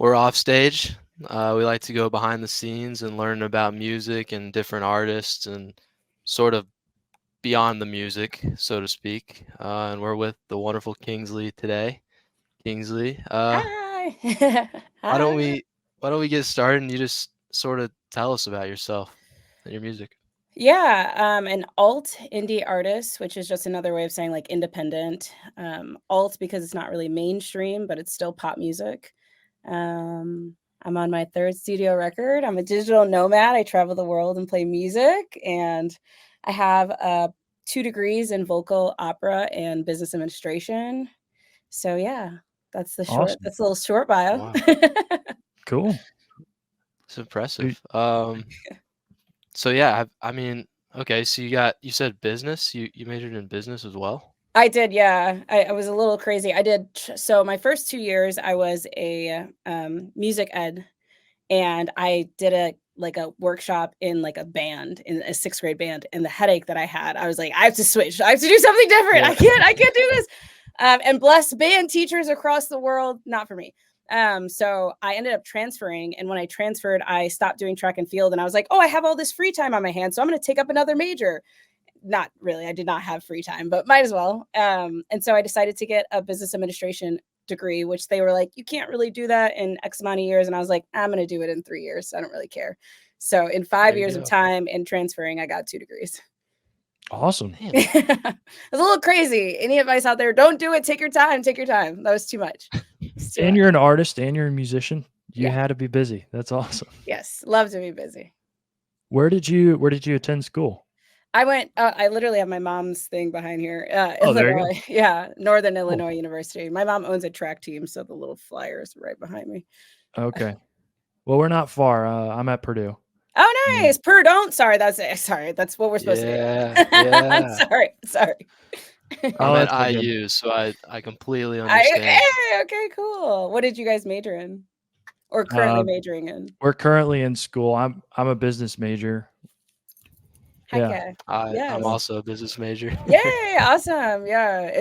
We're Offstage. We like to go behind the scenes and learn about music and different artists and sort of beyond the music, so to speak. And we're with the wonderful Kingsley today. Kingsley, Hi. why Hi. don't we why don't we get started and you just sort of tell us about yourself and your music? Yeah, an alt indie artist, which is just another way of saying like independent. Alt because it's not really mainstream, but it's still pop music. I'm on my third studio record. I'm a digital nomad. I travel the world and play music, and I have 2 degrees in vocal opera and business administration. So yeah, Awesome. that's a little short bio. Wow, Cool. it's impressive. You- So yeah, I mean, okay, so you said business. You majored in business as well? I did, yeah. I was a little crazy. So my first 2 years, I was a music ed, and I did a workshop in like a band in a sixth grade band. And the headache that I had, I was like, I have to switch. I have to do something different. Yeah. I can't do this. And bless band teachers across the world, not for me. So I ended up transferring, and when I transferred, I stopped doing track and field, and I was like, oh, I have all this free time on my hands, so I'm going to take up another major. Not really. I did not have free time, but might as well. And so I decided to get a business administration degree, which they were like, you can't really do that in X amount of years. And I was like, I'm going to do it in 3 years. So I don't really care. So in five There you years of go. time and transferring, I got 2 degrees. Awesome. Damn. It was a little crazy. Any advice out there? Don't do it. Take your time. Take your time. That was too much. It's too And much. you're an artist and you're a musician. You Yeah. had to be busy. That's awesome. Yes. Love to be busy. Where did you attend school? I literally have my mom's thing behind here. Oh, there you go. Illinois. Yeah. Northern Cool. Illinois University. My mom owns a track team. So the little flyers right behind me. Okay. Well, we're not far. I'm at Purdue. Oh, Mm. nice. Don't. Sorry. That's it. Sorry. That's what we're supposed to Yeah, do. I'm yeah. sorry. I'm Oh, at that's all good. IU, so I completely understand. Okay, cool. What did you guys major in or currently Uh, majoring in? we're currently in school. I'm a business major. Heck Yeah. yeah. I'm Yes. also a business major. Yay, awesome. Yeah,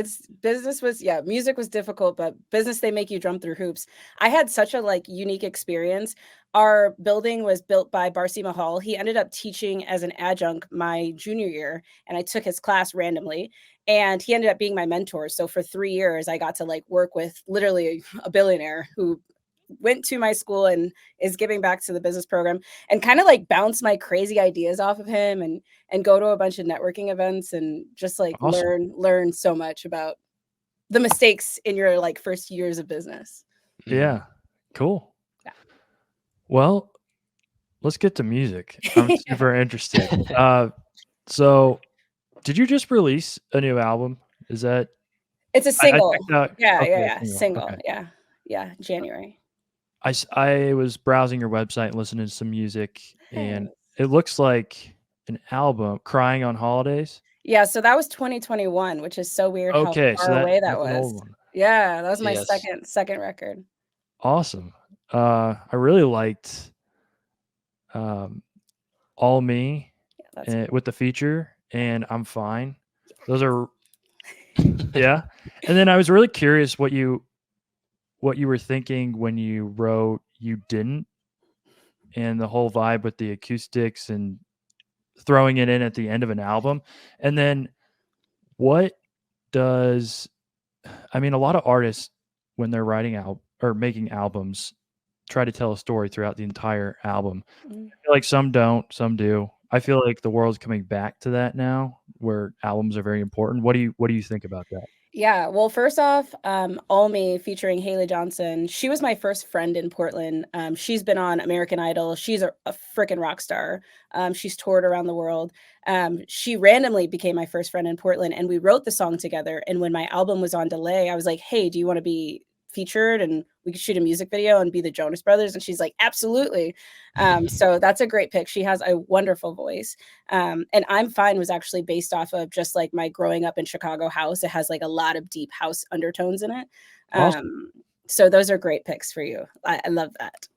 music was difficult, but business, they make you jump through hoops. I had such a like unique experience. Our building was built by Barcy Mahal. He ended up teaching as an adjunct my junior year, and I took his class randomly, and he ended up being my mentor. So for 3 years, I got to like work with literally a billionaire who went to my school and is giving back to the business program, and kind of like bounce my crazy ideas off of him, and go to a bunch of networking events and just like Awesome. learn so much about the mistakes in your like first years of business. Mhm. Yeah. Cool. Yeah. Well, let's get to music. I'm Yeah. super interested. So did you just release a new album? Is that It's a I single. checked out. Yeah, yeah, Okay, yeah. single. Single. Okay. Yeah. Yeah. January. I was browsing your website and listening to some music, and Nice. it looks like an album, "Crying on Holidays." Yeah, so that was 2021, which is so weird how Okay, so far away that that's an old was. one. Yeah, that was my Yes. second record. Awesome. I really liked um, "All Me" Yeah, that's good. with the feature, and "I'm Fine." Those are yeah. And then I was really curious what you were thinking when you wrote "You Didn't," and the whole vibe with the acoustics and throwing it in at the end of an album. And then what does I mean, a lot of artists when they're writing out or making albums try to tell a story throughout the entire album. Mm. I feel like some don't, some do. I feel like the world's coming back to that now where albums are very important. What do you think about that? Yeah, well, first off, All Me featuring Haley Johnson. She was my first friend in Portland. She's been on American Idol. She's a freaking rock star. She's toured around the world. She randomly became my first friend in Portland, and we wrote the song together. And when my album was on delay, I was like, "Hey, do you want to be featured and we could shoot a music video and be the Jonas Brothers?" And she's like, "Absolutely." So that's a great pick. She has a wonderful voice. And I'm Fine was actually based off of just like my growing up in Chicago house. It has like a lot of deep house undertones in it. Awesome. So those are great picks for you. I love that.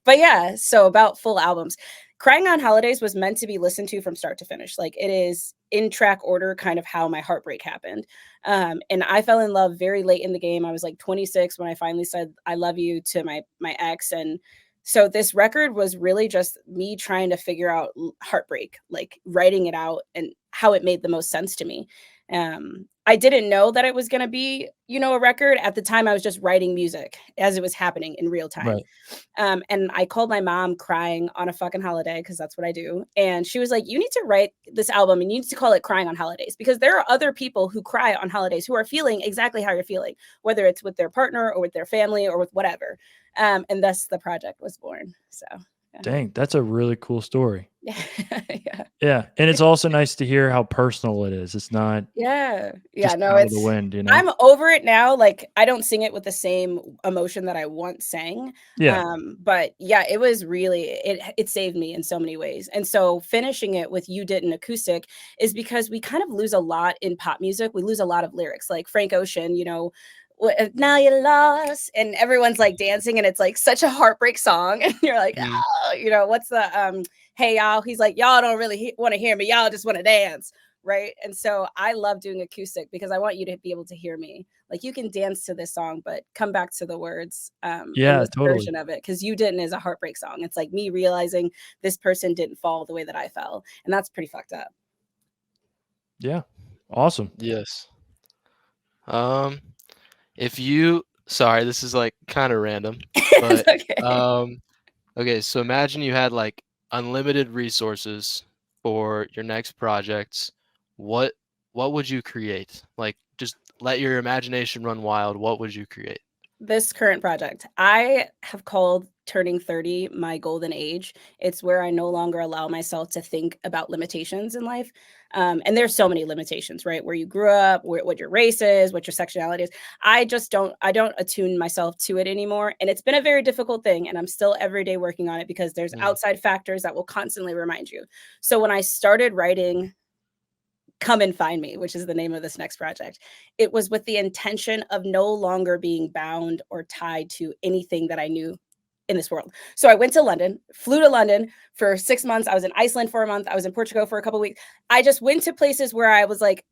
But yeah, so about full albums. Crying on Holidays was meant to be listened to from start to finish. Like it is in track order kind of how my heartbreak happened. And I fell in love very late in the game. I was like 26 when I finally said I love you to my ex. And so this record was really just me trying to figure out heartbreak, like writing it out and how it made the most sense to me. I didn't know that it was going to be, a record at the time. I was just writing music as it was happening in real time. Right. And I called my mom crying on a fucking holiday, because that's what I do. And she was like, you need to write this album and you need to call it Crying on Holidays, because there are other people who cry on holidays who are feeling exactly how you're feeling, whether it's with their partner or with their family or with whatever. And thus the project was born. So yeah. Dang, that's a really cool story. Yeah. Yeah. And it's also nice to hear how personal it is. It's not Yeah. just No, out of the wind, I'm over it now. Like, I don't sing it with the same emotion that I once sang. Yeah. But yeah, it was really, it saved me in so many ways. And so finishing it with You Didn't acoustic is because we kind of lose a lot in pop music. We lose a lot of lyrics, like Frank Ocean, now you're lost, and everyone's like dancing, and it's like such a heartbreak song. And you're like, oh, what's the, hey y'all, he's like, y'all don't really want to hear me, y'all just want to dance. Right. And so I love doing acoustic because I want you to be able to hear me. Like, you can dance to this song, but come back to the words in Yeah, this totally. version of it. Because You Didn't is a heartbreak song. It's like me realizing this person didn't fall the way that I fell. And that's pretty fucked up. Yeah. Awesome. Yes. Sorry, this is like kind of random, but Okay. okay, so imagine you had like unlimited resources for your next projects. What would you create? Like, just let your imagination run wild. What would you create? This current project, I have called turning 30 my golden age. It's where I no longer allow myself to think about limitations in life. And there's so many limitations, right? Where you grew up, what your race is, what your sexuality is. I don't attune myself to it anymore. And it's been a very difficult thing. And I'm still every day working on it, because there's outside factors that will constantly remind you. So when I started writing Come and Find Me, which is the name of this next project, it was with the intention of no longer being bound or tied to anything that I knew in this world. So I went to London, flew to London for 6 months. I was in Iceland for a month. I was in Portugal for a couple of weeks. I just went to places where I was like,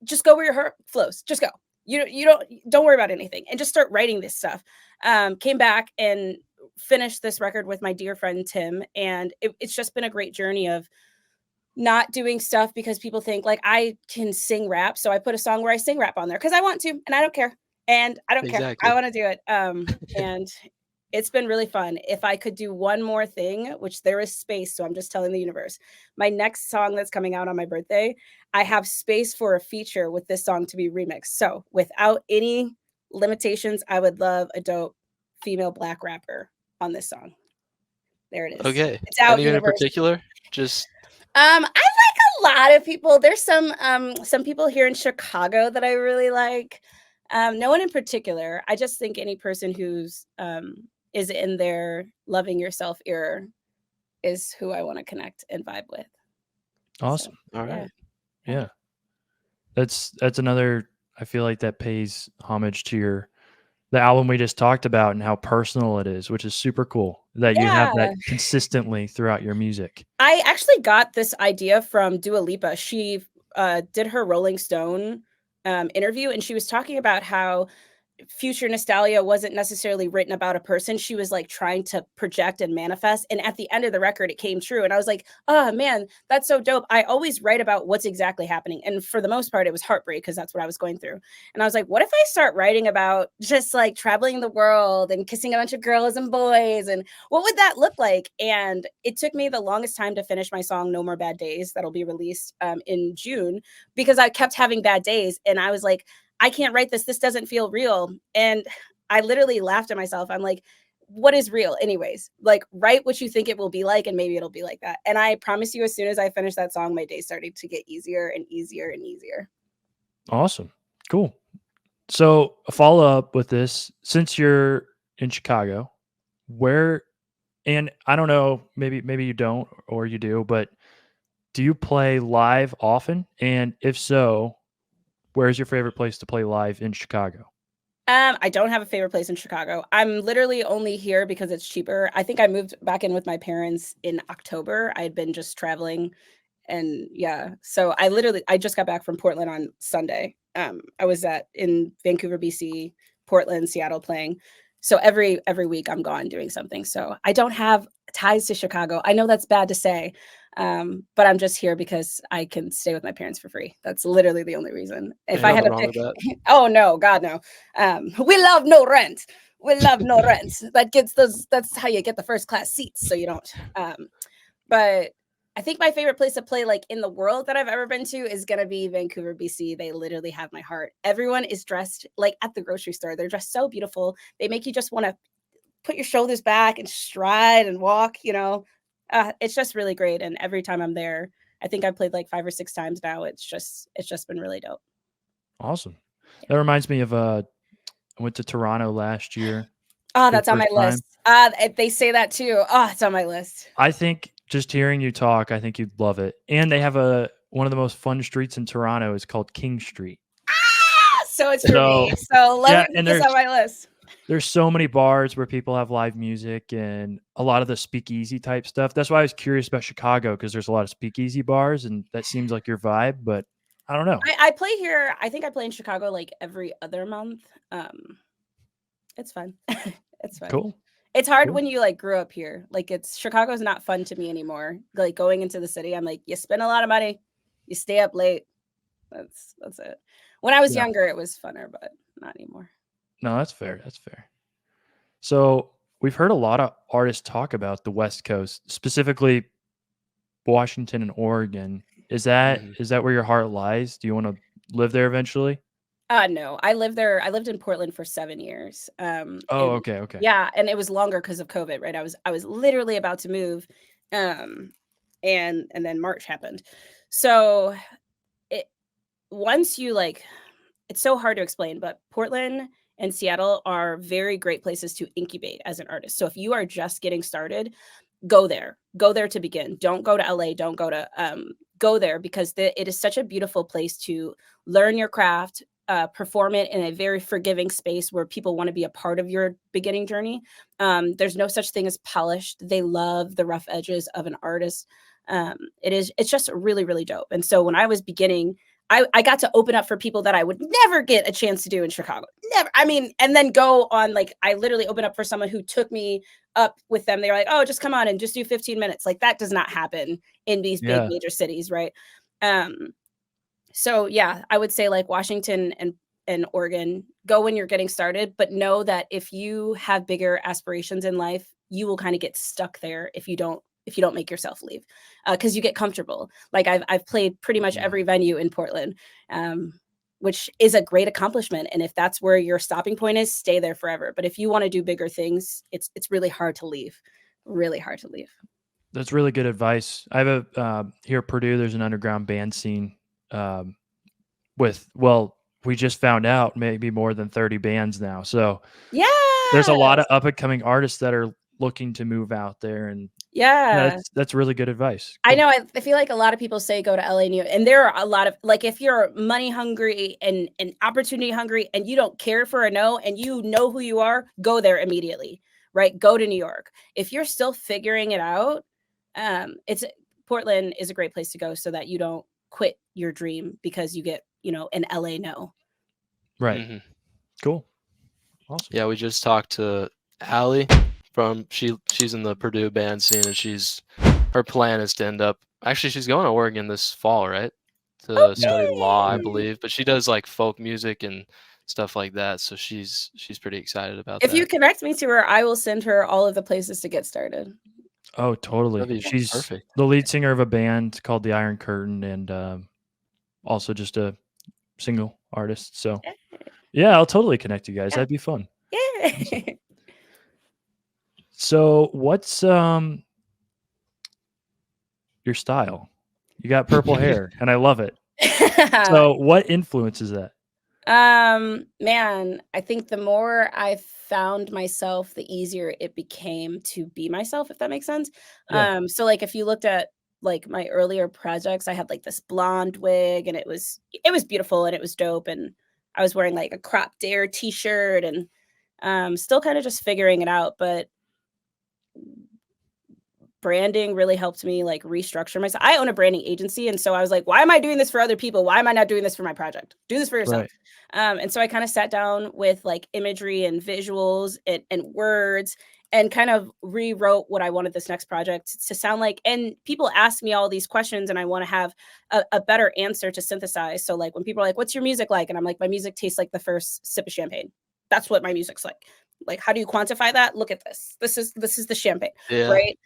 just go where your heart flows. Just go. You don't worry about anything, and just start writing this stuff. Came back and finished this record with my dear friend Tim, and it's just been a great journey of not doing stuff because people think like I can sing rap. So I put a song where I sing rap on there because I want to, and I don't care. And I don't care. Exactly. I want to do it. And it's been really fun. If I could do one more thing, which there is space, so I'm just telling the universe, my next song that's coming out on my birthday, I have space for a feature with this song to be remixed. So without any limitations, I would love a dope female Black rapper on this song. There it is. Okay. It's out, Anyone in universe. particular? Just I like a lot of people. There's some people here in Chicago that I really like. No one in particular. I just think any person who's is in their loving yourself era is who I want to connect and vibe with. Awesome. So, all right. Yeah. That's another, I feel like that pays homage to the album we just talked about and how personal it is, which is super cool that you have that consistently throughout your music. I actually got this idea from Dua Lipa. She did her Rolling Stone interview, and she was talking about how Future Nostalgia wasn't necessarily written about a person. She was like trying to project and manifest. And at the end of the record, it came true. And I was like, oh man, that's so dope. I always write about what's exactly happening. And for the most part, it was heartbreak because that's what I was going through. And I was like, what if I start writing about just like traveling the world and kissing a bunch of girls and boys? And what would that look like? And it took me the longest time to finish my song, No More Bad Days, that'll be released in June, because I kept having bad days. And I was like, I can't write this. This doesn't feel real. And I literally laughed at myself. I'm like, what is real anyways? Like, write what you think it will be like, and maybe it'll be like that. And I promise you, as soon as I finished that song, my day started to get easier and easier and easier. Awesome. Cool. So a follow up with this, since you're in Chicago, and I don't know, maybe you don't or you do, but do you play live often? And if so, where's your favorite place to play live in Chicago? I don't have a favorite place in Chicago. I'm literally only here because it's cheaper. I think I moved back in with my parents in October. I had been just traveling And yeah, so I just got back from Portland on Sunday. I was in Vancouver, BC, Portland, Seattle playing. So every week I'm gone doing something. So I don't have ties to Chicago. I know that's bad to say, but I'm just here because I can stay with my parents for free. That's literally the only reason. If Ain't I had nothing to wrong with pick, that. oh no, God no. We love no rent. We love no rent. That's how you get the first class seats. So you don't. But I think my favorite place to play, like in the world that I've ever been to, is gonna be Vancouver, BC. They literally have my heart. Everyone is dressed like at the grocery store. They're dressed so beautiful. They make you just want to put your shoulders back and stride and walk. It's just really great. And every time I'm there, I think I've played like 5 or 6 times now. It's just been really dope. Awesome. That reminds me of I went to Toronto last year. Oh, for the that's on my first time. list. They say that too. Oh, it's on my list. I think just hearing you talk, I think you'd love it. And they have one of the most fun streets in Toronto is called King Street. So it's for So me. So let yeah, me put and this on my list. there's so many bars where people have live music and a lot of the speakeasy type stuff. That's why I was curious about Chicago, because there's a lot of speakeasy bars and that seems like your vibe, but I don't know. I play here. I think I play in Chicago like every other month. It's fun. It's fun. Cool. It's hard Cool. when you like grew up here. Like Chicago's not fun to me anymore. Like going into the city, I'm like, you spend a lot of money, you stay up late. That's it. When I was Yeah. younger, it was funner, but not anymore. No, that's fair. That's fair. So we've heard a lot of artists talk about the West Coast, specifically Washington and Oregon. Is that where your heart lies? Do you want to live there eventually? No, I lived there. I lived in Portland for 7 years. Oh, And okay. yeah, and it was longer because of COVID, right? I was literally about to move, and then March happened. So it once you like, it's so hard to explain, but Portland and Seattle are very great places to incubate as an artist. So if you are just getting started, go there. Go there to begin. Don't go to LA. Don't go to go there because it is such a beautiful place to learn your craft, perform it in a very forgiving space where people want to be a part of your beginning journey. There's no such thing as polished. They love the rough edges of an artist. It's just really, really dope. And so when I was beginning, I got to open up for people that I would never get a chance to do in Chicago. Never. I mean, and then go on, like, I literally opened up for someone who took me up with them. They were like, oh, just come on and just do 15 minutes. Like that does not happen in these big Yeah. major cities, right? So yeah, I would say like Washington and Oregon, go when you're getting started, but know that if you have bigger aspirations in life, you will kind of get stuck there if you don't make yourself leave, because you get comfortable. Like I've played pretty much every venue in Portland, which is a great accomplishment. And if that's where your stopping point is, stay there forever. But if you want to do bigger things, it's really hard to leave. Really hard to leave. That's really good advice. I have here at Purdue, there's an underground band scene we just found out maybe more than 30 bands now. So yeah, there's a lot of up and coming artists that are looking to move out there. And yeah, that's really good advice. Cool. I know. I feel like a lot of people say go to LA, and there are a lot of, like, if you're money hungry and opportunity hungry and you don't care for a no and you know who you are, go there immediately, right? Go to New York. If you're still figuring it out, Portland is a great place to go so that you don't quit your dream because you get, an LA no. Right. Cool. Awesome. Yeah, we just talked to Allie she's in the Purdue band scene, and her plan is to end up, actually she's going to Oregon this fall, right? To study law, I believe, but she does like folk music and stuff like that, so she's pretty excited about that. If you connect me to her, I will send her all of the places to get started. Oh, totally. She's perfect. The lead singer of a band called the Iron Curtain, and also just a single artist. So yeah, I'll totally connect you guys. That'd be fun. Yeah. Awesome. So what's your style? You got purple hair and I love it. So what influences that? Man, I think the more I found myself, the easier it became to be myself, if that makes sense. Yeah. So like if you looked at like my earlier projects, I had like this blonde wig and it was beautiful and it was dope, and I was wearing like a crop dare t-shirt and still kind of just figuring it out. But branding really helped me like restructure myself. I own a branding agency. And so I was like, why am I doing this for other people? Why am I not doing this for my project? Do this for yourself. Right. And so I kind of sat down with like imagery and visuals and words and kind of rewrote what I wanted this next project to sound like. And people ask me all these questions and I want to have a better answer to synthesize. So like when people are like, what's your music like? And I'm like, my music tastes like the first sip of champagne. That's what my music's like. Like, how do you quantify that? Look at this. This is the champagne, Yeah. right?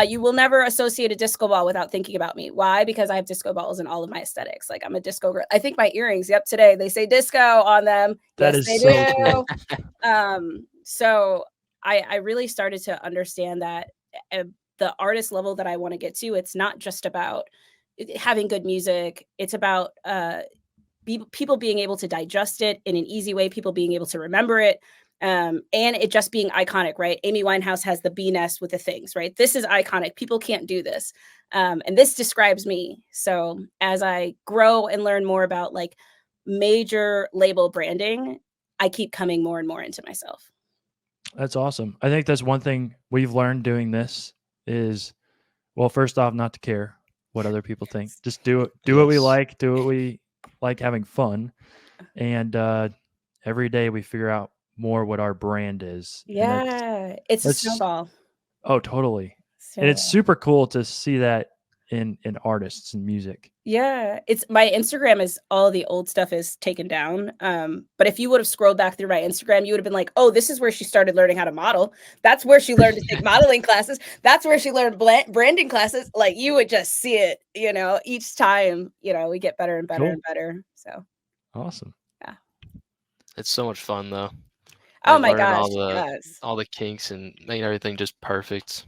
You will never associate a disco ball without thinking about me. Why? Because I have disco balls in all of my aesthetics. Like I'm a disco girl. I think my earrings, yep, today they say disco on them. That Yes, is they so do. cool. So I really started to understand that the artist level that I want to get to, it's not just about having good music. It's about people being able to digest it in an easy way, people being able to remember it, and it just being iconic, right? Amy Winehouse has the bee nest with the things, right? This is iconic. People can't do this. And this describes me. So as I grow and learn more about like major label branding, I keep coming more and more into myself. That's awesome. I think that's one thing we've learned doing this is, well, first off, not to care what other people think. Just do what we Yes. like, do what we like, having fun. And every day we figure out more what our brand is. And Yeah, it's a that's snowball. oh, totally. And it's super cool to see that in artists and music. Yeah, it's my Instagram is all the old stuff is taken down. But if you would have scrolled back through my Instagram, you would have been like, oh, this is where she started learning how to model. That's where she learned to take modeling classes. That's where she learned branding classes. Like you would just see it, each time, we get better and better Cool. and better. So Awesome. yeah. It's so much fun though. Oh Like my learning gosh, yes. all the kinks and making everything just perfect.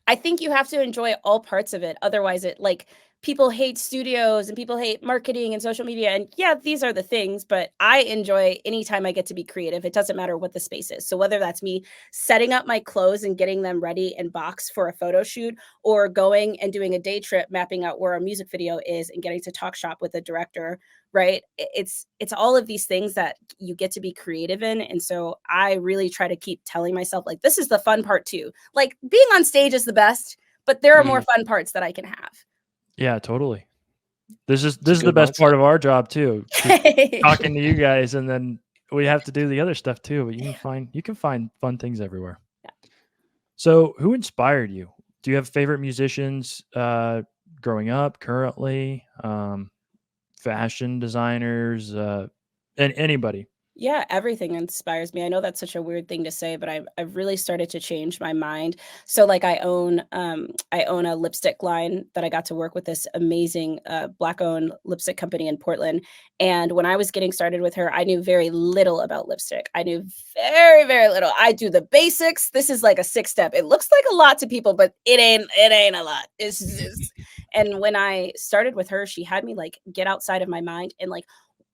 I think you have to enjoy all parts of it. Otherwise, it like people hate studios and people hate marketing and social media. And yeah, these are the things, but I enjoy anytime I get to be creative. It doesn't matter what the space is. So whether that's me setting up my clothes and getting them ready and boxed for a photo shoot, or going and doing a day trip, mapping out where a music video is and getting to talk shop with a director, right? It's all of these things that you get to be creative in. And so I really try to keep telling myself like, this is the fun part too. Like being on stage is the best, but there are more fun parts that I can have. Yeah, totally. This is a the best mindset. part of our job too. Talking to you guys, and then we have to do the other stuff too. But you can find fun things everywhere. Yeah. So, who inspired you? Do you have favorite musicians growing up, currently, fashion designers, and anybody? Yeah, everything inspires me. I know that's such a weird thing to say, but I've really started to change my mind. So like I own a lipstick line that I got to work with this amazing black owned lipstick company in Portland. And when I was getting started with her, I knew very little about lipstick. I knew very, very little. I do the basics. This is like a 6-step. It looks like a lot to people, but it ain't a lot. It's just, and when I started with her, she had me like get outside of my mind and like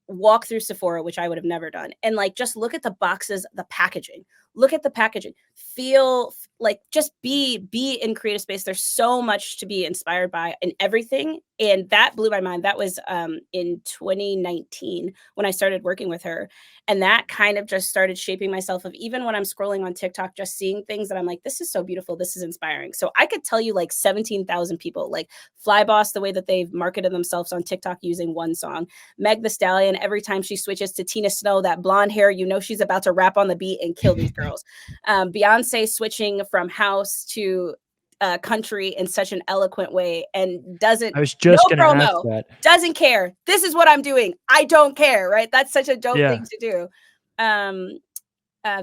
walk through Sephora, which I would have never done, and like just look at the boxes, the packaging. Look at the packaging. Feel like just be in creative space. There's so much to be inspired by in everything, and that blew my mind. That was in 2019 when I started working with her, and that kind of just started shaping myself. Of even when I'm scrolling on TikTok, just seeing things that I'm like, this is so beautiful. This is inspiring. So I could tell you like 17,000 people, like Flyboss, the way that they've marketed themselves on TikTok using one song. Meg the Stallion, every time she switches to Tina Snow, that blonde hair, she's about to rap on the beat and kill these girls. Beyonce switching from house to country in such an eloquent way and doesn't, I was just no going to ask promo, that. doesn't care. This is what I'm doing. I don't care, right? That's such a dope Yeah. thing to do.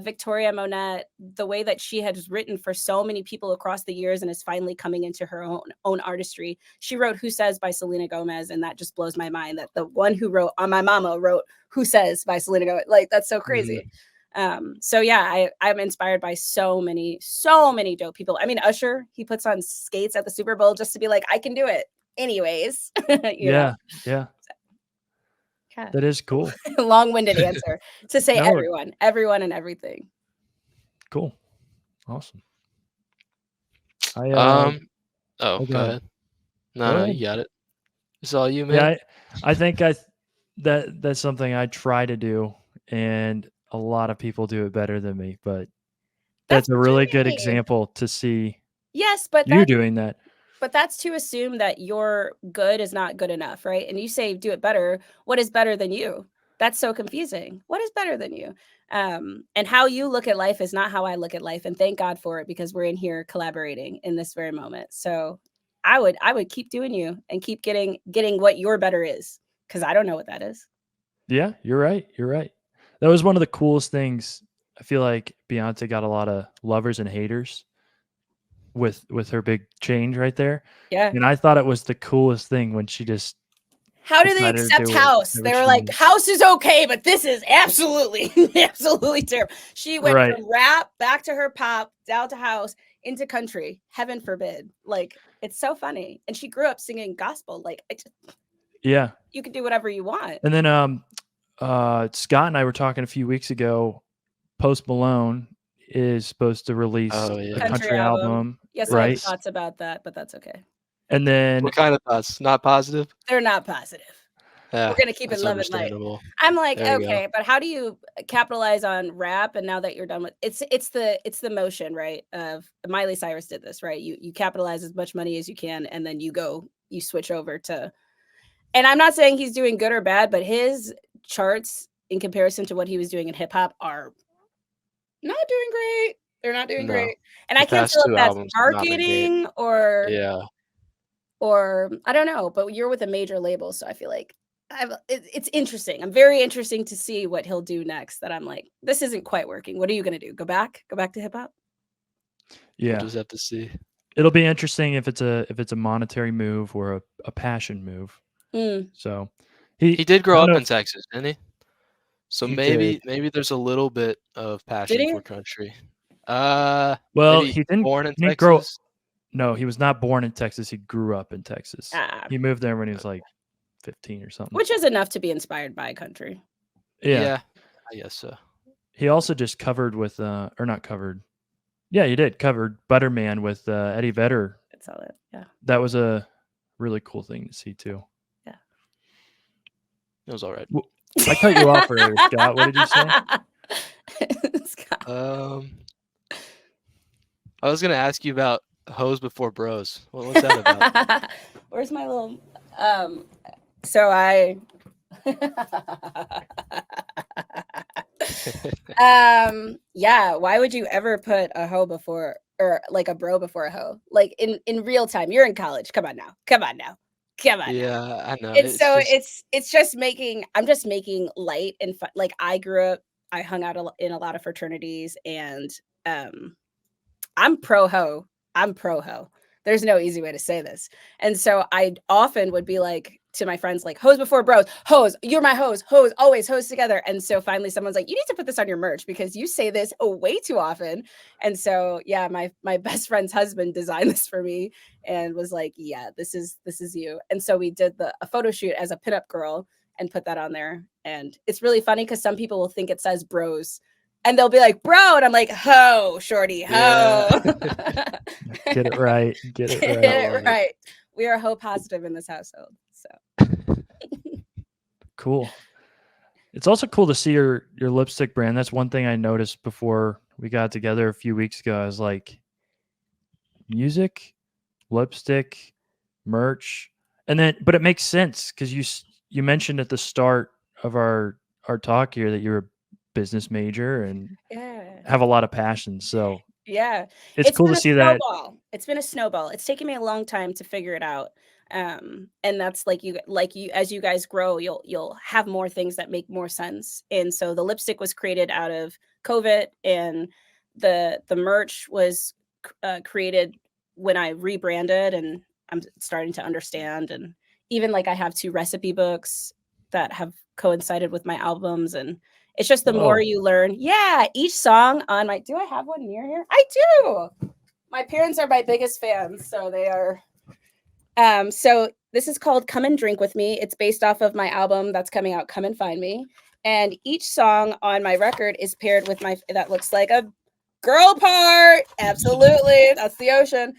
Victoria Monette, the way that she has written for so many people across the years and is finally coming into her own artistry. She wrote Who Says by Selena Gomez, and that just blows my mind that the one who wrote On My Mama wrote Who Says by Selena Gomez. Like, that's so crazy. So yeah, I'm inspired by so many dope people. I mean, Usher, he puts on skates at the Super Bowl just to be like, I can do it anyways. Yeah. Yeah. That is cool. Long-winded answer to say No. everyone and everything. Cool. Awesome. Oh, go go ahead. No, you got it. It's all you, man. Yeah, I think that's something I try to do, and a lot of people do it better than me, but that's a really good example to see Yes, but You doing that. But that's to assume that your good is not good enough, right? And you say do it better. What is better than you? That's so confusing. What is better than you? And how you look at life is not how I look at life. And thank God for it, because we're in here collaborating in this very moment. So I would keep doing you and keep getting what your better is, because I don't know what that is. Yeah, you're right. You're right. That was one of the coolest things. I feel like Beyonce got a lot of lovers and haters with her big change right there. Yeah. And I thought it was the coolest thing when she just How do they decided to accept do house? whatever They were she like, wanted. house is okay, but this is absolutely, absolutely terrible. She went Right. from rap back to her pop, down to house, into country. Heaven forbid. Like, it's so funny. And she grew up singing gospel. Like, Yeah. you can do whatever you want. And then Scott and I were talking a few weeks ago. Post Malone is supposed to release Oh a yeah. Country country album. album, Yes, I have right? thoughts about that, but that's okay. And then What kind of thoughts? Not positive? They're not positive. Yeah, We're gonna keep it that's love and light. understandable. I'm like, There you go. okay, but how do you capitalize on rap? And now that you're done with it's the motion, right? Of Miley Cyrus did this, right? You capitalize as much money as you can, and then you switch over to. And I'm not saying he's doing good or bad, but his charts in comparison to what he was doing in hip hop are not doing great. They're not doing No, great, and I the can't past tell if 2 that's albums have not been great. marketing or Yeah. I don't know, but you're with a major label, so I feel like it's interesting. I'm very interesting to see what he'll do next. That I'm like, this isn't quite working. What are you gonna do? Go back to hip hop? We'll yeah, just have to see. it'll be interesting if it's a monetary move or a passion move. Mm. So He did I grow don't up know in if Texas, didn't he? So he did. maybe there's a little bit of Did passion he? for country. Well, Maybe born in he didn't grow. Texas? No, he was not born in Texas. He grew up in Texas. Ah, He moved there when he was like 15 or something. which is enough to be inspired by country. Yeah. Yeah, I guess so. He also just covered with or not covered. Yeah, he did covered Butterman with Eddie Vedder. It's all it. Yeah. That was a really cool thing to see too. Yeah. It was alright. I cut you off earlier, Scott. What did you say? Scott. I was gonna ask you about hoes before bros. What's that about? Where's my little so I yeah, why would you ever put a hoe before, or like a bro before a hoe? Like in real time. You're in college. Come on now. Come on now. Come on now. Yeah, I know. And It's so just it's just making I'm just making light and fun. Like I grew up, I hung out in a lot of fraternities, and I'm pro ho. I'm pro ho. There's no easy way to say this. And so I often would be like to my friends, like, hoes before bros, hoes, you're my hoes, hoes, always hoes together. And so finally someone's like, you need to put this on your merch because you say this way too often. And so yeah, my best friend's husband designed this for me and was like, yeah, this is you. And so we did a photo shoot as a pinup girl and put that on there. And it's really funny because some people will think it says bros. And they'll be like, bro. And I'm like, ho, shorty, ho. Yeah. Get it right. Get it Get right. it right. We are ho positive in this household. So Cool. It's also cool to see your lipstick brand. That's one thing I noticed before we got together a few weeks ago. I was like, music, lipstick, merch, and then but it makes sense because you mentioned at the start of our talk here that you're a business major and yeah. have a lot of passion. So Yeah. it's cool been to a see that. snowball. It's been a snowball. It's taken me a long time to figure it out. And that's like you as you guys grow, you'll have more things that make more sense. And so the lipstick was created out of COVID, and the merch was created when I rebranded and I'm starting to understand. And even like I have 2 recipe books that have coincided with my albums, and it's just the more Whoa. you learn. Yeah, each song on my do I have one near here? I do. My parents are my biggest fans, so they are. So this is called Come and Drink With Me. It's based off of my album that's coming out, Come and Find Me. And each song on my record is paired with that looks like a girl part. Absolutely. That's the ocean.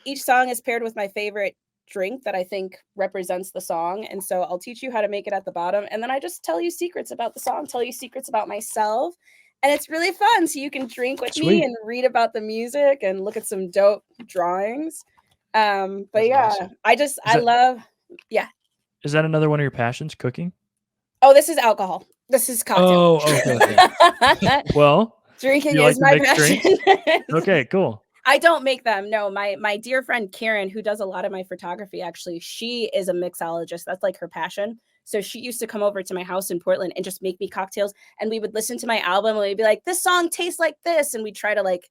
Each song is paired with my favorite drink that I think represents the song. And so I'll teach you how to make it at the bottom. And then I just tell you secrets about the song, tell you secrets about myself. And it's really fun. So you can drink with me Sweet. and read about the music and look at some dope drawings. But That's yeah, awesome. I love, yeah. Is that another one of your passions, cooking? Oh, this is alcohol. This is cocktail. Oh, okay. Well, Drinking you like is to my mix drinks? passion. Okay, cool. I don't make them. No, my dear friend Karen, who does a lot of my photography, actually, she is a mixologist. That's like her passion. So she used to come over to my house in Portland and just make me cocktails. And we would listen to my album and we'd be like, this song tastes like this. And we try to like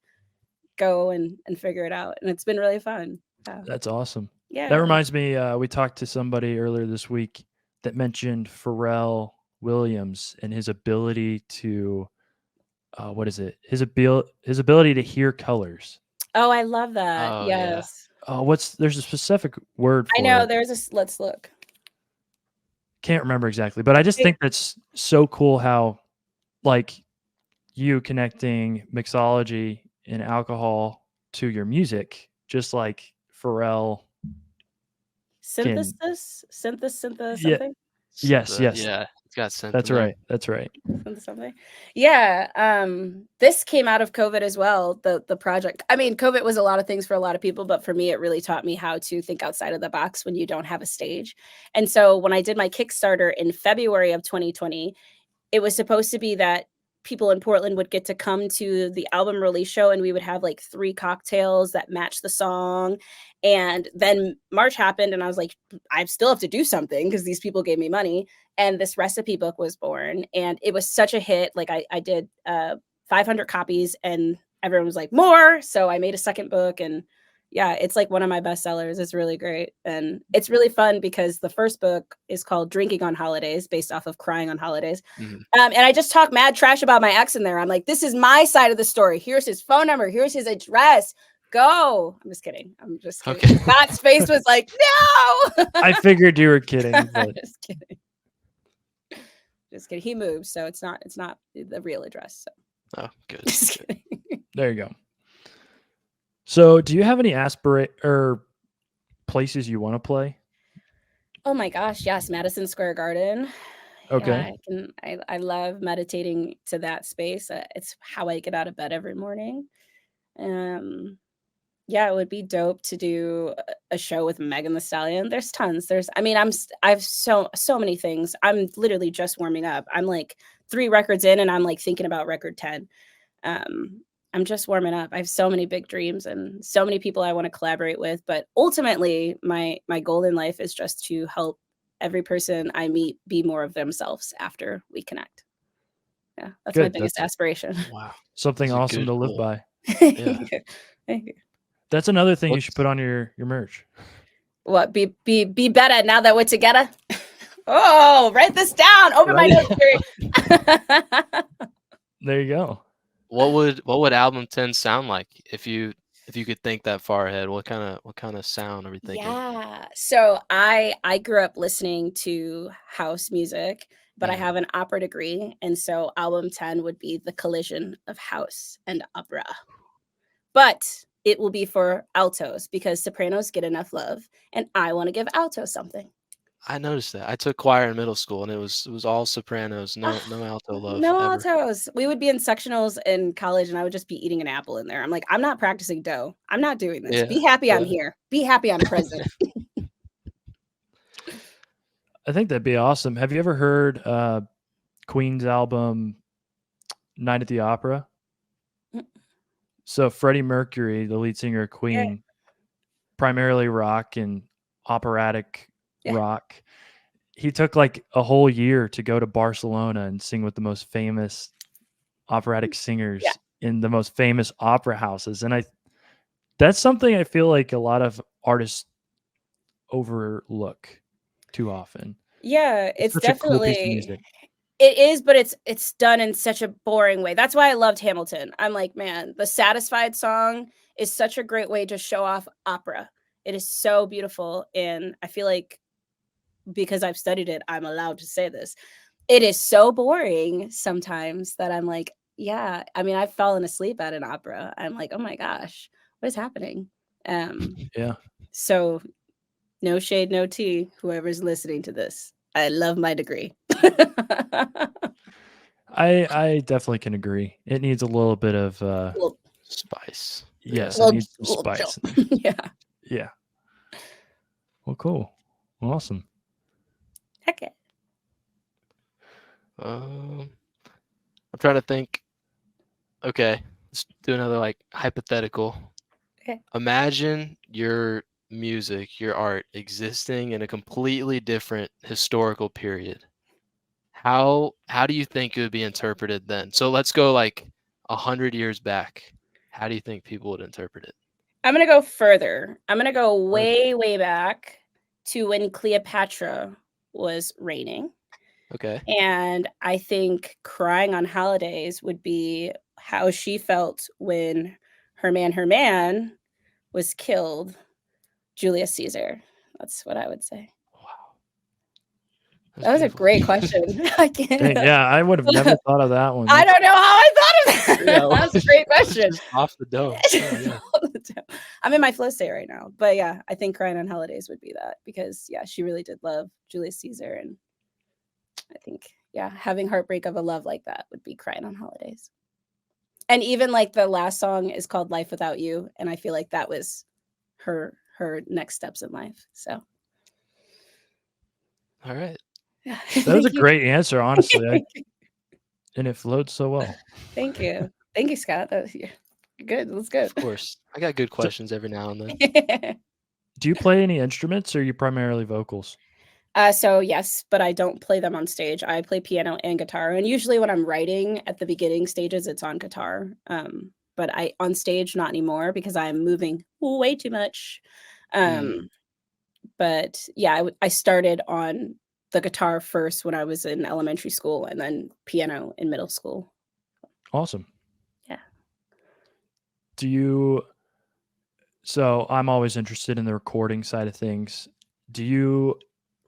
go and figure it out. And it's been really fun. That's awesome. Yeah. That reminds me, we talked to somebody earlier this week that mentioned Pharrell Williams and his ability to, what is it? His ability to hear colors. Oh, I love that. Oh, yeah. Yes. Oh, there's a specific word for I know it. let's look. Can't remember exactly, but I just think that's so cool how, like, you connecting mixology and alcohol to your music, just like Pharrell. Synthesis Yeah. something. Yes. Yeah, it's got synth That's in there. right. That's right. Something. Yeah. This came out of COVID as well. The project. I mean, COVID was a lot of things for a lot of people, but for me, it really taught me how to think outside of the box when you don't have a stage. And so when I did my Kickstarter in February of 2020, it was supposed to be that people in Portland would get to come to the album release show and we would have like 3 cocktails that match the song. And then March happened and I was like, I still have to do something because these people gave me money. And this recipe book was born and it was such a hit. Like I did 500 copies and everyone was like, more. So I made a second book and yeah, it's like one of my best sellers. It's really great. And it's really fun because the first book is called Drinking on Holidays, based off of Crying on Holidays. Mhm. And I just talk mad trash about my ex in there. I'm like, this is my side of the story. Here's his phone number. Here's his address. Go. I'm just kidding. Okay. Scott's face was like, no. I figured you were kidding, but Just kidding. Just kidding. He moved, so it's not the real address. So Oh, good. just Good. kidding. there you go. So, do you have any places you want to play? Oh my gosh, yes, Madison Square Garden. Okay. Yeah, I love meditating to that space. It's how I get out of bed every morning. Yeah, it would be dope to do a show with Megan Thee Stallion. There's tons. I've so many things. I'm literally just warming up. I'm like 3 records in and I'm like thinking about record 10. I'm just warming up. I have so many big dreams and so many people I want to collaborate with, but ultimately my goal in life is just to help every person I meet be more of themselves after we connect. Yeah, that's my Good. biggest aspiration. Wow. Something That's a awesome good to live goal. by. Thank you. Thank you. That's another thing you What's- should put on your merch. What be better now that we're together? Oh, write this down. Open my notes. Jerry. There you go. What would album 10 sound like if you could think that far ahead? What kind of sound are we thinking? Yeah. So I grew up listening to house music, but I Mhm. have an opera degree, and so album 10 would be the collision of house and opera. But it will be for altos because sopranos get enough love, and I want to give altos something. I noticed that. I took choir in middle school and it was all sopranos, no alto love No ever. altos. We would be in sectionals in college, and I would just be eating an apple in there. I'm like, I'm not practicing dough. I'm not doing this. Yeah, Be happy I'm yeah. here. Be happy I'm present. I think that'd be awesome. Have you ever heard Queen's album Night at the Opera? Mm. So Freddie Mercury, the lead singer of Queen, primarily rock and operatic rock. He took like a whole year to go to Barcelona and sing with the most famous operatic singers in the most famous opera houses. And that's something I feel like a lot of artists overlook too often. Yeah, it's such a cool piece of definitely music. it is, but it's done in such a boring way. That's why I loved Hamilton. I'm like, man, the Satisfied song is such a great way to show off opera. It is so beautiful, and I feel like because I've studied it, I'm allowed to say this. It is so boring sometimes that I'm like, yeah. I mean, I've fallen asleep at an opera. I'm like, oh my gosh, what is happening? Yeah. So no shade, no tea, whoever's listening to this. I love my degree. I definitely can agree. It needs a little bit of Little, Spice. yes, it little, needs some little spice. chill. Yeah. Yeah. Well, cool. Awesome. Okay. I'm trying to think. Okay, let's do another like hypothetical. Okay. Imagine your music, your art existing in a completely different historical period. How do you think it would be interpreted then? So let's go like 100 years back. How do you think people would interpret it? I'm gonna go further. I'm gonna go Further. way, way back to when Cleopatra was reigning. Okay. And I think Crying on Holidays would be how she felt when her man was killed, Julius Caesar. That's what I would say. Wow. That's That was a beautiful. great question. I Dang, can't. yeah, I would have never thought of that one. I don't know how I thought of that. Yeah, That was a great question. just off the dome. Oh yeah. I'm in my flow state right now. But yeah, I think Crying on Holidays would be that because yeah, she really did love Julius Caesar. And I think, yeah, having heartbreak of a love like that would be Crying on Holidays. And even like the last song is called Life Without You. And I feel like that was her next steps in life. So All right. yeah. That was a Thank you. great answer, honestly. And it flowed so well. Thank you. Thank you, Scott. You're good. That's good. Of course. I got good questions every now and then. Do you play any instruments or are you primarily vocals? So yes, but I don't play them on stage. I play piano and guitar, and usually when I'm writing at the beginning stages, it's on guitar. But I on stage not anymore because I'm moving way too much. But yeah, I started on the guitar first when I was in elementary school, and then piano in middle school. Awesome. Yeah. Do you So I'm always interested in the recording side of things. Do you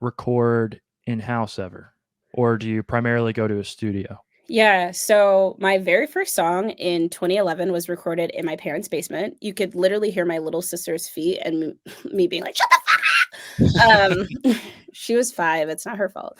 record in-house ever? Or do you primarily go to a studio? Yeah, so my very first song in 2011 was recorded in my parents' basement. You could literally hear my little sister's feet and me being like, "Shut the fuck up!" She was 5. It's not her fault.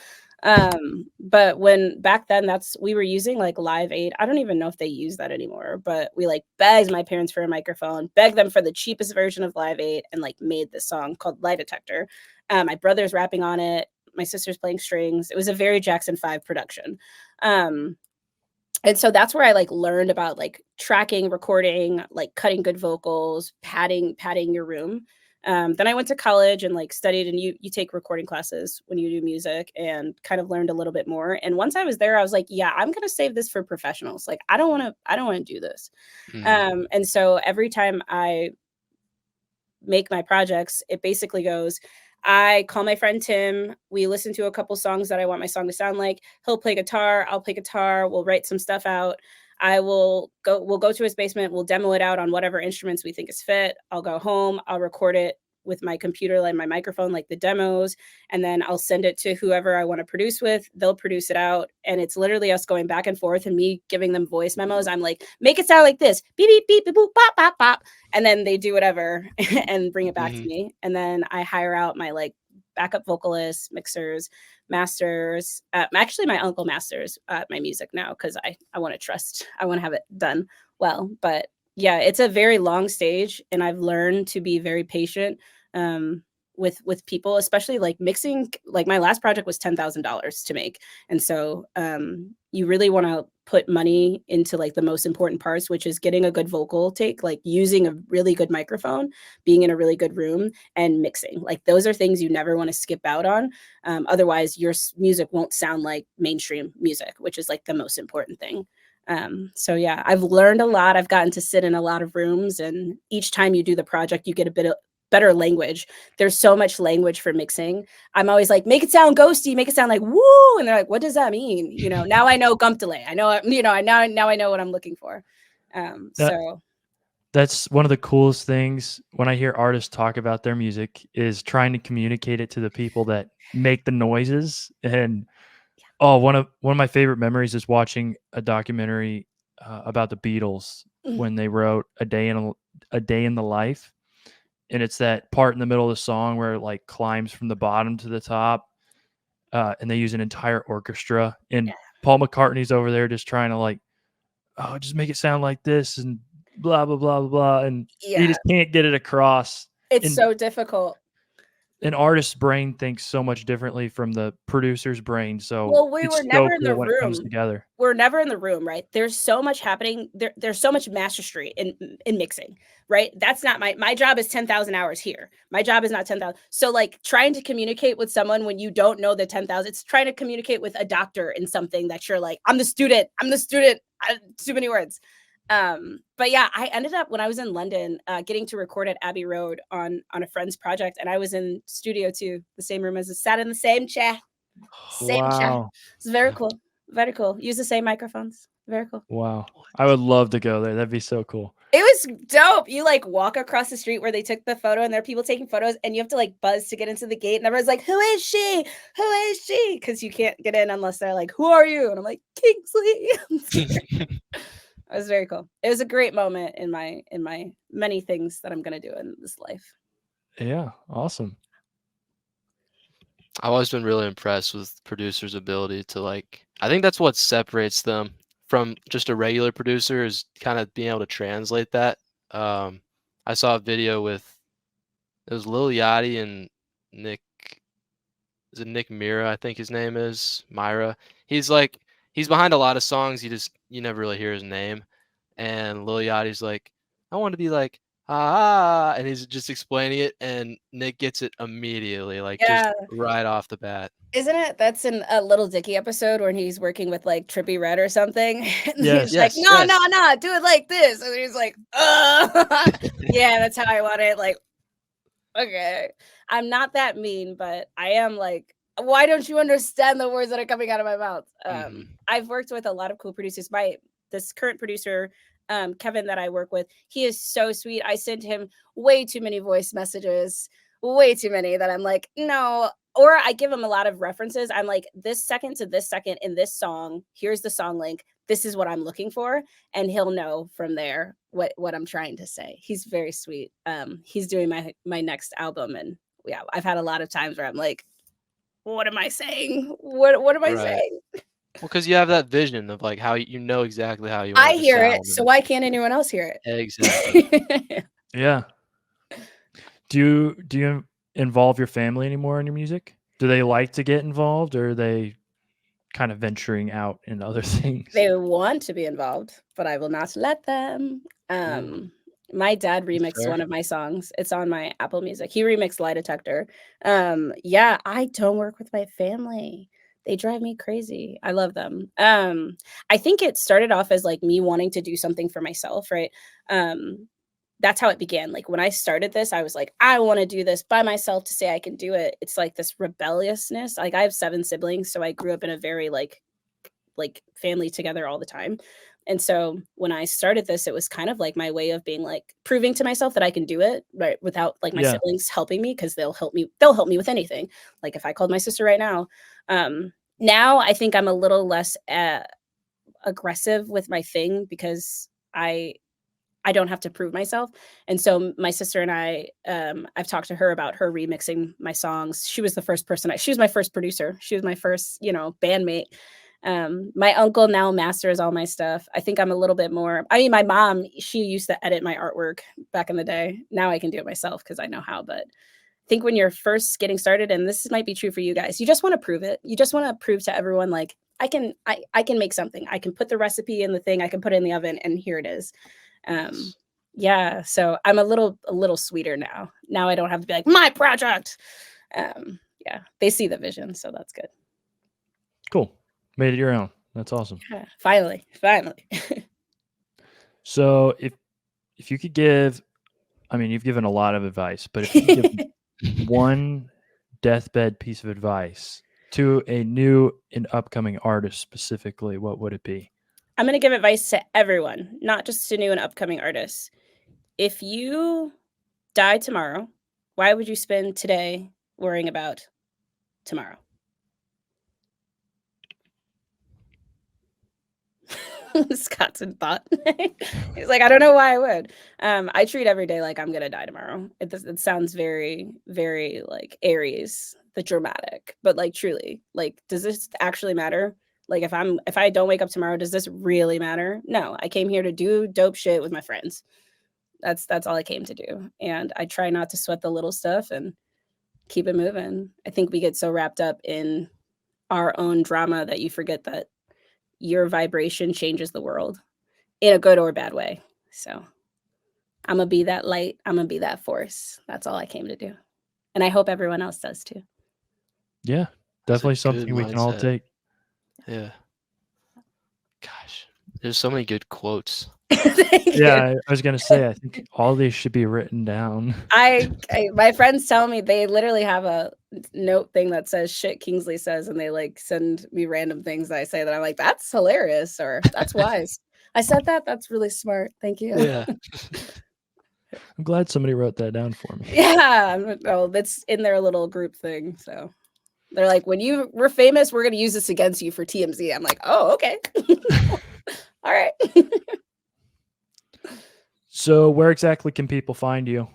But when back then, we were using like Live 8. I don't even know if they use that anymore. But we like begged my parents for a microphone, begged them for the cheapest version of Live 8, and like made this song called Lie Detector. My brother's rapping on it. My sister's playing strings. It was a very Jackson 5 production. Um, and so that's where I like learned about like tracking, recording, like cutting good vocals, padding your room. Then I went to college and like studied, and you take recording classes when you do music, and kind of learned a little bit more. And once I was there, I was like, yeah, I'm gonna save this for professionals. Like I don't want to do this. And so every time I make my projects, it basically goes, I call my friend Tim. We listen to a couple songs that I want my song to sound like. He'll play guitar. I'll play guitar. We'll write some stuff out. We'll go to his basement. We'll demo it out on whatever instruments we think is fit. I'll go home. I'll record it with my computer, like my microphone, like the demos. And then I'll send it to whoever I want to produce with. They'll produce it out. And it's literally us going back and forth and me giving them voice memos. I'm like, make it sound like this. Beep, beep, beep, beep, boop, bop, bop, bop. And then they do whatever and bring it back to me. And then I hire out my like backup vocalists, mixers, masters. Actually, my uncle masters my music now because I want to have it done well. But yeah, it's a very long stage, and I've learned to be very patient with people, especially like mixing. Like my last project was $10,000 to make, and so you really want to put money into like the most important parts, which is getting a good vocal take, like using a really good microphone, being in a really good room, and mixing. Like those are things you never want to skip out on. Otherwise, your music won't sound like mainstream music, which is like the most important thing. So yeah, I've learned a lot. I've gotten to sit in a lot of rooms, and each time you do the project, you get a bit of better language. There's so much language for mixing. I'm always like, make it sound ghosty, make it sound like woo, and they're like, what does that mean? You know, now I know gump delay. I know, you know, now I know what I'm looking for. So That's one of the coolest things when I hear artists talk about their music is trying to communicate it to the people that make the noises. And one of my favorite memories is watching a documentary about the Beatles when they wrote a day in the life, and it's that part in the middle of the song where it like climbs from the bottom to the top, and they use an entire orchestra. And Paul McCartney's over there just trying to like, oh, just make it sound like this and blah blah blah blah blah, and he Yeah, just can't get it across. it's And so difficult. an artist's brain thinks so much differently from the producer's brain, so Well, we it's were so never in the cool when it comes room. together. We're never in the room, right? There's so much happening. There's so much mastery in mixing, right? That's not my job is 10,000 hours here. My job is not 10,000. So like trying to communicate with someone when you don't know the 10,000, it's trying to communicate with a doctor in something that you're like, I'm the student. Too many words. But yeah, I ended up when I was in London, getting to record at Abbey Road on a friend's project, and I was in studio too, the same room as sat in the same chair. Same chair. Wow. It's very cool. Very cool. Use the same microphones. Very cool. Wow. I would love to go there. That'd be so cool. It was dope. You like walk across the street where they took the photo, and there are people taking photos, and you have to like buzz to get into the gate. And everyone's like, "Who is she? Who is she?" Because you can't get in unless they're like, "Who are you?" And I'm like, "Kingsley." It was very cool. It was a great moment in my many things that I'm gonna do in this life. Yeah. Awesome. I've always been really impressed with producers' ability to like. I think that's what separates them from just a regular producer is kind of being able to translate that. I saw a video with it was Lil Yachty and Nick. Is it Nick Mira? I think his name is Myra. He's like he's behind a lot of songs. You never really hear his name. And Lil Yachty's like, I want to be like and he's just explaining it, and Nick gets it immediately, like just Yeah. right off the bat. Isn't it? That's in a Little Dicky episode when he's working with like Trippie Redd or something. And Yes. he's like, Yes, no, yes. no, no, do it like this. And he's like, yeah, that's how I want it. Like, okay. I'm not that mean, but I am like, why don't you understand the words that are coming out of my mouth? Mhm. I've worked with a lot of cool producers. This current producer, Kevin, that I work with, he is so sweet. I send him way too many voice messages, way too many that I'm like, no. Or I give him a lot of references. I'm like, this second to this second in this song, here's the song link. This is what I'm looking for. And he'll know from there what I'm trying to say. He's very sweet. He's doing my next album. And yeah, I've had a lot of times where I'm like, what am I saying? What am I Right. saying? Well, because you have that vision of like how you know exactly how you I want it to hear sound. it, so why can't anyone else hear Exactly. it? Yeah. Do you involve your family anymore in your music? Do they like to get involved, or are they kind of venturing out into other things? They want to be involved, but I will not let them. Ooh, My dad remixed fair. one of my songs. It's on my Apple Music. He remixed Lie Detector. Yeah, I don't work with my family. They drive me crazy. I love them. I think it started off as like me wanting to do something for myself, right? That's how it began. Like when I started this, I was like, I want to do this by myself to say I can do it. It's like this rebelliousness. Like I have 7 siblings, so I grew up in a very like family together all the time. And so when I started this, it was kind of like my way of being like proving to myself that I can do it, right, without like my Yeah. siblings helping me, because they'll help me with anything. Like if I called my sister right now. Now I think I'm a little less aggressive with my thing because I don't have to prove myself. And so my sister and I've talked to her about her remixing my songs. She was the first person. She was my first producer. She was my first, bandmate. My uncle now masters all my stuff. I think I'm a little bit more. I mean, my mom, she used to edit my artwork back in the day. Now I can do it myself because I know how. But I think when you're first getting started, and this might be true for you guys, you just want to prove it. You just want to prove to everyone, like, I can make something. I can put the recipe in the thing. I can put it in the oven, and here it is. Yes. Yeah, so I'm a little sweeter now. Now I don't have to be like, my project. Yeah, they see the vision, so that's good. Cool. Made it your own. That's awesome. Yeah, finally. So if you could give, I mean, you've given a lot of advice, but if you could give one deathbed piece of advice to a new and upcoming artist specifically, what would it be? I'm going to give advice to everyone, not just to new and upcoming artists. If you die tomorrow, why would you spend today worrying about tomorrow? Scott's in thought. He's like, I don't know why I would. I treat every day like I'm gonna die tomorrow. It sounds very, very like Aries, the dramatic, but like truly, like, does this actually matter? Like if I don't wake up tomorrow, does this really matter? No, I came here to do dope shit with my friends. That's all I came to do. And I try not to sweat the little stuff and keep it moving. I think we get so wrapped up in our own drama that you forget that your vibration changes the world in a good or bad way. So I'm gonna be that light. I'm gonna be that force. That's all I came to do. And I hope everyone else does too. Yeah, That's a definitely good something we can all mindset. take. Yeah. Gosh, there's so many good quotes. Thank you. Yeah, I was gonna say, I think all these should be written down. My friends tell me they literally have a note thing that says shit Kingsley says, and they like send me random things that I say that I'm like, that's hilarious or that's wise. I said that. That's really smart. Thank you. Yeah. I'm glad somebody wrote that down for me. Yeah. Oh, that's in their little group thing. So they're like, when we're famous, we're gonna use this against you for TMZ. I'm like, oh, okay. All right. So where exactly can people find you?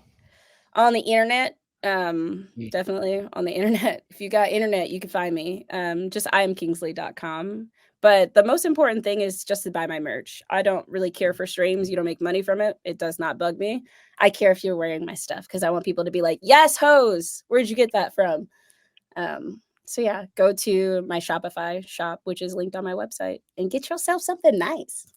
On the internet, definitely on the internet. If you got internet, you can find me. Just iamkingsley.com. But the most important thing is just to buy my merch. I don't really care for streams. You don't make money from it. It does not bug me. I care if you're wearing my stuff because I want people to be like, yes, hose. Where'd you get that from? So yeah, go to my Shopify shop, which is linked on my website, and get yourself something nice.